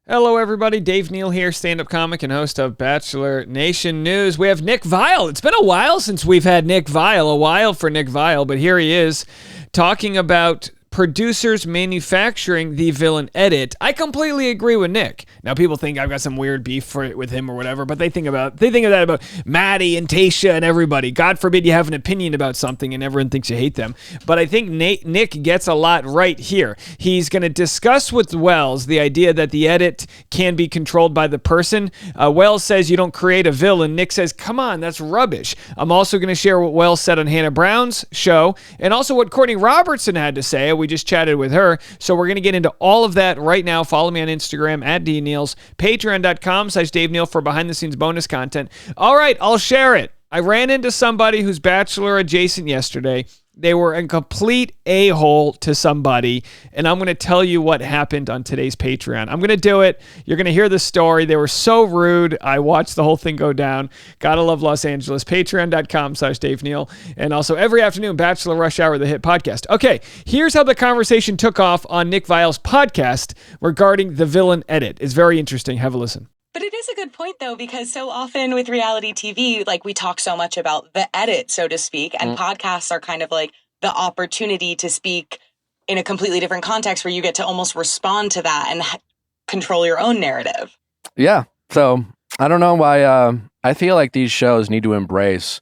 Hello, everybody. Dave Neal here, stand-up comic and host of Bachelor Nation News. We have Nick Viall. It's been a while since we've had Nick Viall, a while for Nick Viall, but here he is talking about producers manufacturing the villain edit. I completely agree with Nick. Now, people think I've got some weird beef with him or whatever, but they think of that about Maddie and Tayshia and everybody. God forbid you have an opinion about something and everyone thinks you hate them. But I think Nick gets a lot right here. He's going to discuss with Wells the idea that the edit can be controlled by the person. Wells says you don't create a villain. Nick says, come on, that's rubbish. I'm also going to share what Wells said on Hannah Brown's show and also what Courtney Robertson had to say. We just chatted with her. So we're going to get into all of that right now. Follow me on Instagram at DNeals, patreon.com/Dave Neal for behind the scenes bonus content. All right, I'll share it. I ran into somebody who's Bachelor adjacent yesterday. They were a complete a-hole to somebody, and I'm going to tell you what happened on today's Patreon. I'm going to do it. You're going to hear the story. They were so rude. I watched the whole thing go down. Gotta love Los Angeles. Patreon.com/Dave Neal. And also every afternoon, Bachelor Rush Hour, the hit podcast. Okay, here's how the conversation took off on Nick Viall's podcast regarding the villain edit. It's very interesting. Have a listen. But it is a good point, though, because so often with reality TV, like we talk so much about the edit, so to speak, and podcasts are kind of like the opportunity to speak in a completely different context where you get to almost respond to that and control your own narrative. Yeah. So I don't know why I feel like these shows need to embrace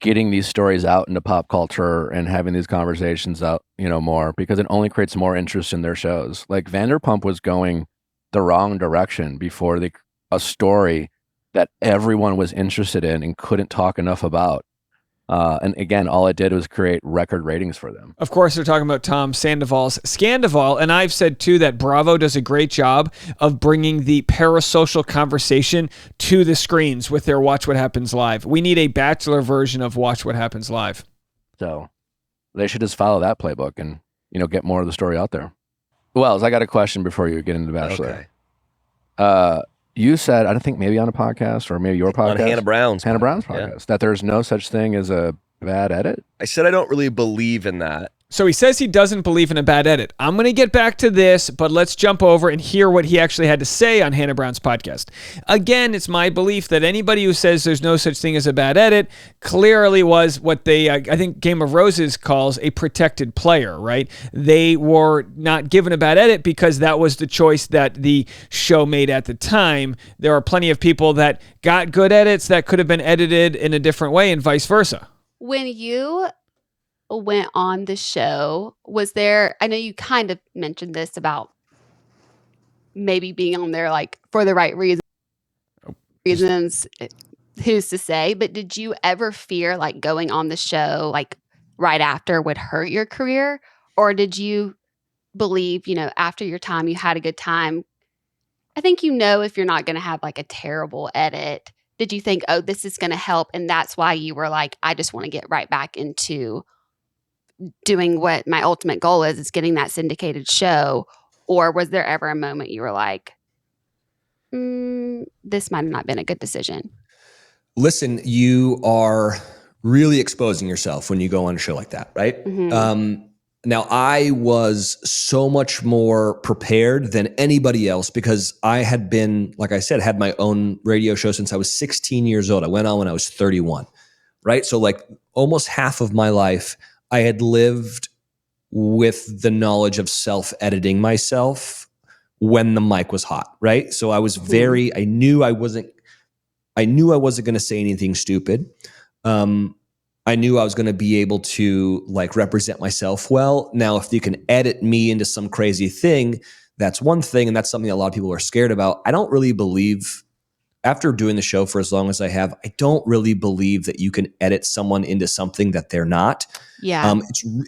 getting these stories out into pop culture and having these conversations out, more, because it only creates more interest in their shows. Like Vanderpump was going the wrong direction before a story that everyone was interested in and couldn't talk enough about. And again, all it did was create record ratings for them. Of course, they're talking about Tom Sandoval's Scandoval, and I've said, too, that Bravo does a great job of bringing the parasocial conversation to the screens with their Watch What Happens Live. We need a Bachelor version of Watch What Happens Live. So they should just follow that playbook and, get more of the story out there. Wells, I got a question before you get into Bachelor. Okay. You said, I think maybe on a podcast or maybe your podcast. On Hannah Brown's podcast, that there's no such thing as a bad edit? I said I don't really believe in that. So he says he doesn't believe in a bad edit. I'm going to get back to this, but let's jump over and hear what he actually had to say on Hannah Brown's podcast. Again, it's my belief that anybody who says there's no such thing as a bad edit clearly was what they, I think Game of Roses calls a protected player, right? They were not given a bad edit because that was the choice that the show made at the time. There are plenty of people that got good edits that could have been edited in a different way and vice versa. When you went on the show, was there, I know you kind of mentioned this about maybe being on there like for the right reasons, who's to say, but did you ever fear like going on the show like right after would hurt your career? Or did you believe, after your time, you had a good time? I think if you're not going to have like a terrible edit. Did you think, oh, this is going to help, and that's why you were like, I just want to get right back into doing what my ultimate goal is getting that syndicated show? Or was there ever a moment you were like, this might have not been a good decision? Listen, you are really exposing yourself when you go on a show like that, right? Mm-hmm. Now, I was so much more prepared than anybody else because I had been, like I said, had my own radio show since I was 16 years old. I went on when I was 31, right? So like almost half of my life, I had lived with the knowledge of self-editing myself when the mic was hot, right? So I was I knew I wasn't going to say anything stupid. I knew I was going to be able to like represent myself well. Now, if you can edit me into some crazy thing, that's one thing. And that's something a lot of people are scared about. I don't really believe, after doing the show for as long as I have, I don't really believe that you can edit someone into something that they're not. Yeah.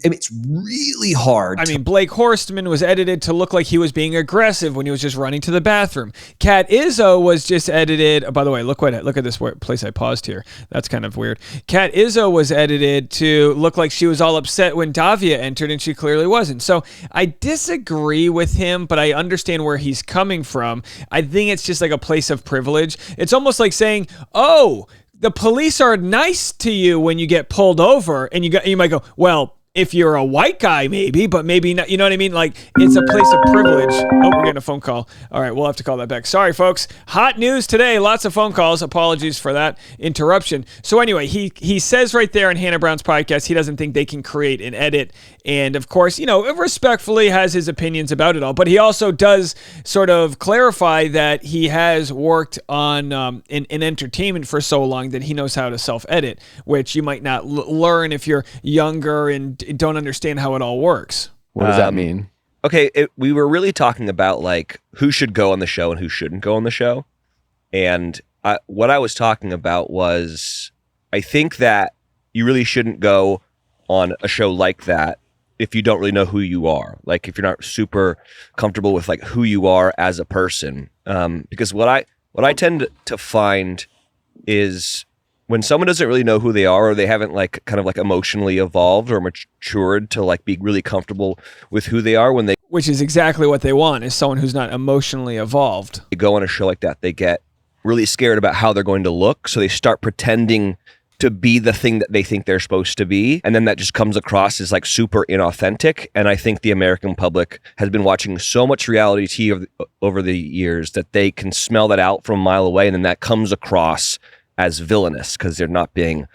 It's really hard. I mean, Blake Horstman was edited to look like he was being aggressive when he was just running to the bathroom. Kat Izzo was just edited. Oh, by the way, look at this place I paused here. That's kind of weird. Kat Izzo was edited to look like she was all upset when Davia entered, and she clearly wasn't. So I disagree with him, but I understand where he's coming from. I think it's just like a place of privilege. It's almost like saying, oh, the police are nice to you when you get pulled over, and you might go, well, if you're a white guy, maybe, but maybe not. You know what I mean? Like, it's a place of privilege. Oh, we're getting a phone call. All right, we'll have to call that back. Sorry, folks. Hot news today. Lots of phone calls. Apologies for that interruption. So anyway, he says right there in Hannah Brown's podcast, he doesn't think they can create an edit. And of course, respectfully has his opinions about it all. But he also does sort of clarify that he has worked on in entertainment for so long that he knows how to self-edit, which you might not learn if you're younger and don't understand how it all works. What does that mean? Okay, we were really talking about like who should go on the show and who shouldn't go on the show. And what I was talking about was I think that you really shouldn't go on a show like that if you don't really know who you are. Like if you're not super comfortable with like who you are as a person. Because what I tend to find is when someone doesn't really know who they are, or they haven't like kind of like emotionally evolved or matured to like be really comfortable with who they are, which is exactly what they want, is someone who's not emotionally evolved. They go on a show like that, they get really scared about how they're going to look. So they start pretending to be the thing that they think they're supposed to be. And then that just comes across as like super inauthentic. And I think the American public has been watching so much reality TV over the years that they can smell that out from a mile away. And then that comes across as villainous because they're not being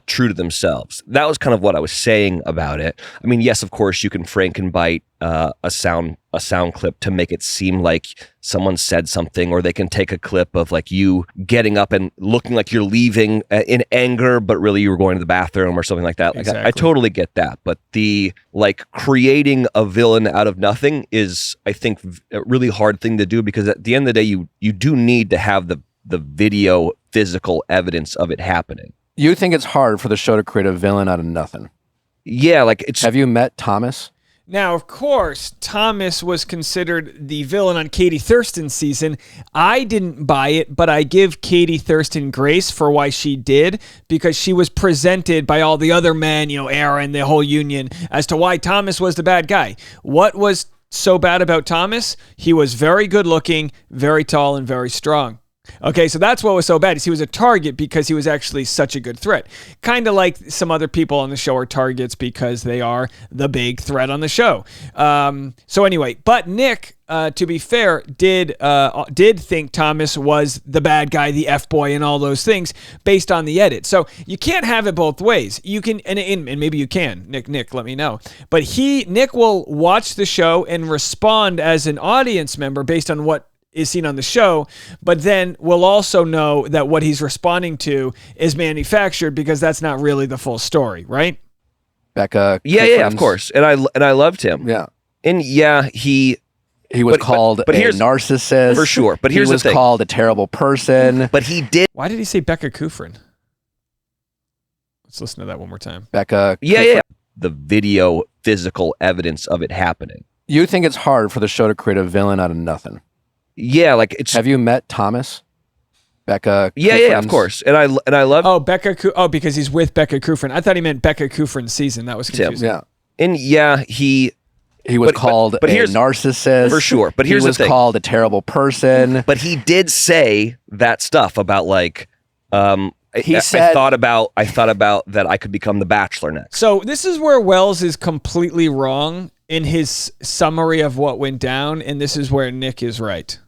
true to themselves. That was kind of what I was saying about it. I mean, yes, of course, you can frankenbite a sound clip to make it seem like someone said something, or they can take a clip of like you getting up and looking like you're leaving in anger, but really you were going to the bathroom or something like that. Like Exactly. I totally get that. But the like creating a villain out of nothing is, I think, a really hard thing to do, because at the end of the day, you do need to have the video physical evidence of it happening. You think it's hard for the show to create a villain out of nothing? Yeah, like it's... Have you met Thomas? Now, of course, Thomas was considered the villain on Katie Thurston's season. I didn't buy it, but I give Katie Thurston grace for why she did, because she was presented by all the other men, Aaron, the whole union, as to why Thomas was the bad guy. What was so bad about Thomas? He was very good looking, very tall, and very strong. Okay, so that's what was so bad, is he was a target because he was actually such a good threat. Kind of like some other people on the show are targets because they are the big threat on the show. So anyway, but Nick, to be fair, did think Thomas was the bad guy, the F-boy, and all those things based on the edit. So you can't have it both ways. You can, and maybe you can. Nick, let me know. But Nick will watch the show and respond as an audience member based on what is seen on the show, but then we'll also know that what he's responding to is manufactured, because that's not really the full story, right? Becca. Yeah, of course. And I loved him. Yeah. And yeah, he was called a narcissist. For sure. But here's the thing. He was called a terrible person. But he did. Why did he say Becca Kufrin? Let's listen to that one more time. Becca. Yeah. The video physical evidence of it happening. You think it's hard for the show to create a villain out of nothing? Yeah, like it's... Have you met Thomas? Becca. Yeah, of course. And I love... Oh, because he's with Becca Kufrin. I thought he meant Becca Kufrin's season. That was confusing. Yeah. And yeah, he was called a narcissist. For sure. But here's the thing. He was called a terrible person. But he did say that stuff about like... He said, I thought about that I could become the Bachelor next. So this is where Wells is completely wrong in his summary of what went down, and this is where Nick is right.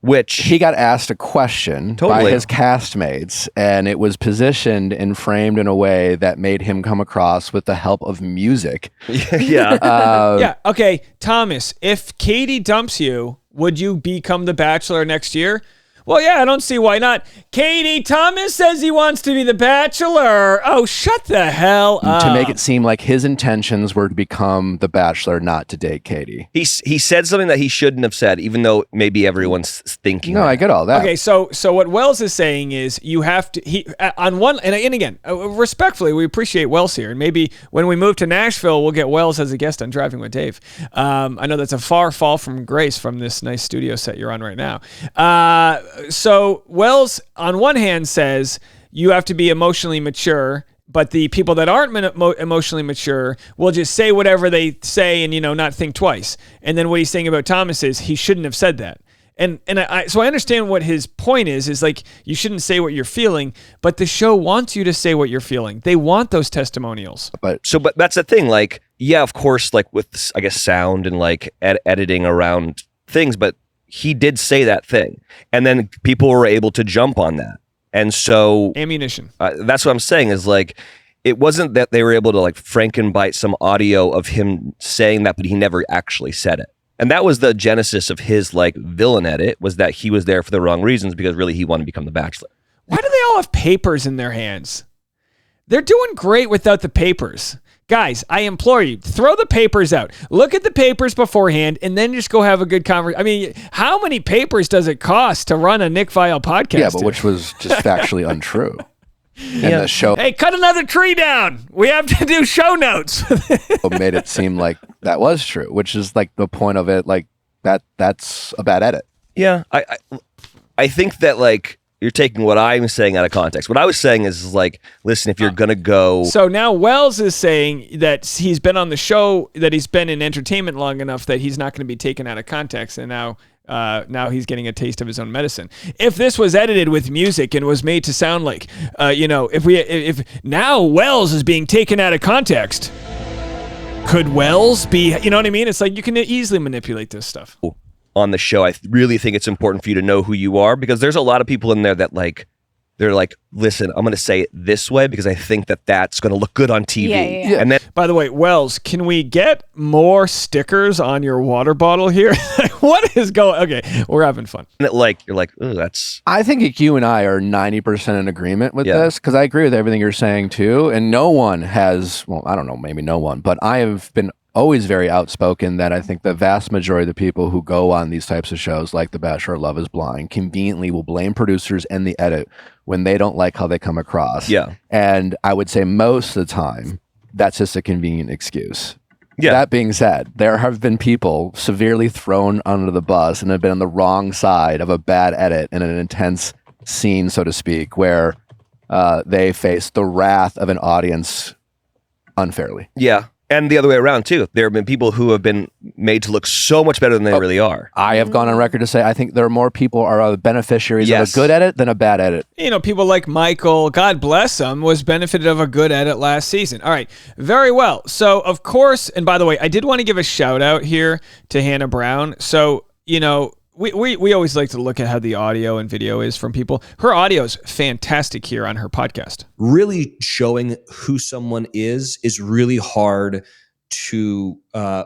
Which he got asked a question by his castmates, and it was positioned and framed in a way that made him come across with the help of music. Yeah. Okay, Thomas, if Katie dumps you, would you become the Bachelor next year? Well, yeah, I don't see why not. Katie, Thomas says he wants to be the Bachelor. Oh, shut the hell up. To make it seem like his intentions were to become the Bachelor, not to date Katie. He said something that he shouldn't have said, even though maybe everyone's thinking No, that. I get all that. Okay, so what Wells is saying is you have to, on one, and again, respectfully, we appreciate Wells here, and maybe when we move to Nashville, we'll get Wells as a guest on Driving with Dave. I know that's a far fall from grace from this nice studio set you're on right now. So Wells, on one hand, says you have to be emotionally mature, but the people that aren't emotionally mature will just say whatever they say and, not think twice. And then what he's saying about Thomas is he shouldn't have said that. So I understand what his point is like you shouldn't say what you're feeling, but the show wants you to say what you're feeling. They want those testimonials. But that's the thing. Like, yeah, of course, like with, I guess, sound and like editing around things, but he did say that thing. And then people were able to jump on that. And so ammunition. That's what I'm saying is like, it wasn't that they were able to like Frankenbite some audio of him saying that, but he never actually said it. And that was the genesis of his like villain edit, was that he was there for the wrong reasons because really he wanted to become the Bachelor. Why do they all have papers in their hands? They're doing great without the papers. Guys, I implore you, throw the papers out. Look at the papers beforehand and then just go have a good conversation. I mean, how many papers does it cost to run a Nick Viall podcast? Yeah, but which was just factually untrue. And the show hey, cut another tree down. We have to do show notes. made it seem like that was true, which is like the point of it. Like that's a bad edit. Yeah, I think that like you're taking what I'm saying out of context. What I was saying is like, listen, if you're gonna go, so now Wells is saying that he's been on the show, that he's been in entertainment long enough that he's not going to be taken out of context, and now he's getting a taste of his own medicine. If this was edited with music and was made to sound like, if now Wells is being taken out of context, could Wells be, you know what I mean? It's like you can easily manipulate this stuff. on the show, I really think it's important for you to know who you are, because there's a lot of people in there that like, they're like, listen, I'm going to say it this way because I think that that's going to look good on TV. Yeah. And then, by the way, Wells, can we get more stickers on your water bottle here? What is going? Okay, we're having fun. like, you're like, oh, that's. I think you and I are 90% in agreement with this, because I agree with everything you're saying too. And no one has, well, I don't know, maybe no one, but I have been always very outspoken that I think the vast majority of the people who go on these types of shows like The Bachelor, Love is Blind conveniently will blame producers and the edit when they don't like how they come across. Yeah. And I would say most of the time, that's just a convenient excuse. Yeah. That being said, there have been people severely thrown under the bus and have been on the wrong side of a bad edit in an intense scene, so to speak, where they face the wrath of an audience unfairly. Yeah. And the other way around, too. There have been people who have been made to look so much better than they really are. I have gone on record to say I think there are more people are beneficiaries of a good edit than a bad edit. You know, people like Michael, God bless him, was benefited of a good edit last season. All right, very well. So, of course, and by the way, I did want to give a shout out here to Hannah Brown. So, you know, we always like to look at how the audio and video is from people. Her audio is fantastic here on her podcast. Really showing who someone is really hard to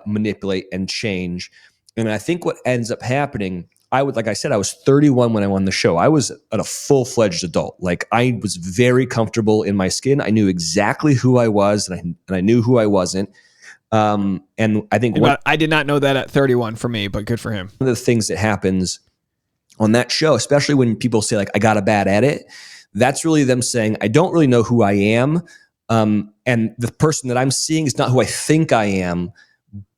manipulate and change. And I think what ends up happening, like I said, I was 31 when I won the show. I was a full-fledged adult. Like, I was very comfortable in my skin. I knew exactly who I was, and I knew who I wasn't. And I think I did not know that at 31 for me, but good for him. One of the things that happens on that show, especially when people say like, I got a bad edit, that's really them saying, I don't really know who I am. And the person that I'm seeing is not who I think I am.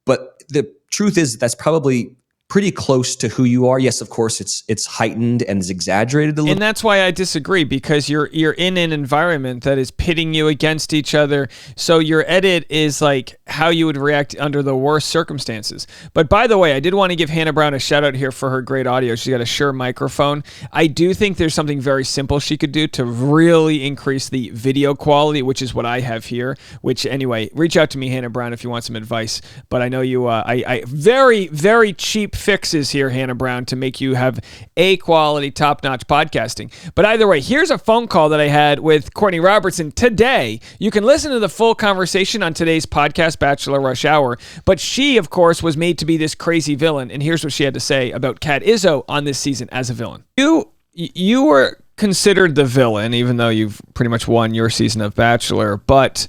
But the truth is that's probably pretty close to who you are. Yes, of course, it's heightened and is exaggerated a little. And that's why I disagree, because you're in an environment that is pitting you against each other. So your edit is like how you would react under the worst circumstances. But by the way, I did want to give Hannah Brown a shout out here for her great audio. She's got a Shure microphone. I do think there's something very simple she could do to really increase the video quality, which is what I have here. Which anyway, reach out to me, Hannah Brown, if you want some advice. But I know you, I very, very cheap fixes here, Hannah Brown, to make you have a quality, top-notch podcasting. But either way, here's a phone call that I had with Courtney Robertson today. You can listen to the full conversation on today's podcast, Bachelor Rush Hour. But she, of course, was made to be this crazy villain. And here's what she had to say about Kat Izzo on this season as a villain. You were considered the villain, even though you've pretty much won your season of Bachelor. But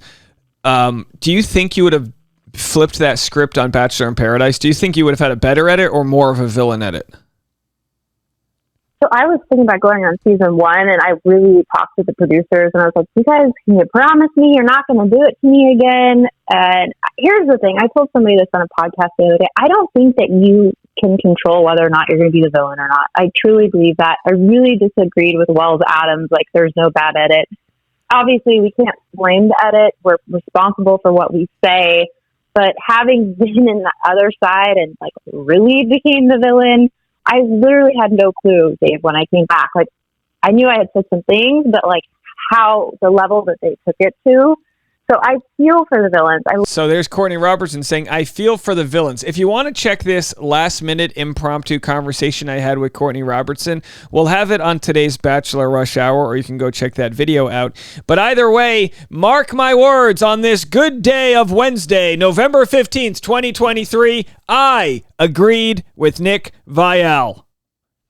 do you think you would have flipped that script on Bachelor in Paradise? Do you think you would have had a better edit or more of a villain edit? So I was thinking about going on season 1, and I really talked to the producers, and I was like, you guys, can you promise me you're not going to do it to me again? And here's the thing. I told somebody this on a podcast the other day. I don't think that you can control whether or not you're going to be the villain or not. I truly believe that. I really disagreed with Wells Adams. Like, there's no bad edit. Obviously, we can't blame the edit. We're responsible for what we say. But having been in the other side and like really became the villain, I literally had no clue, Dave, when I came back. Like, I knew I had said some things, but like how the level that they took it to. So I feel for the villains. So there's Courtney Robertson saying, I feel for the villains. If you want to check this last-minute impromptu conversation I had with Courtney Robertson, we'll have it on today's Bachelor Rush Hour, or you can go check that video out. But either way, mark my words, on this good day of Wednesday, November 15th, 2023, I agreed with Nick Viall.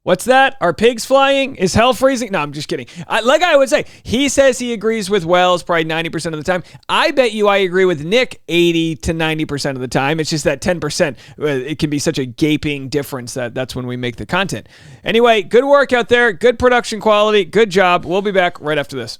What's that? Are pigs flying? Is hell freezing? No, I'm just kidding. Like I would say, he says he agrees with Wells probably 90% of the time. I bet you I agree with Nick 80 to 90% of the time. It's just that 10%. It can be such a gaping difference that's when we make the content. Anyway, good work out there. Good production quality. Good job. We'll be back right after this.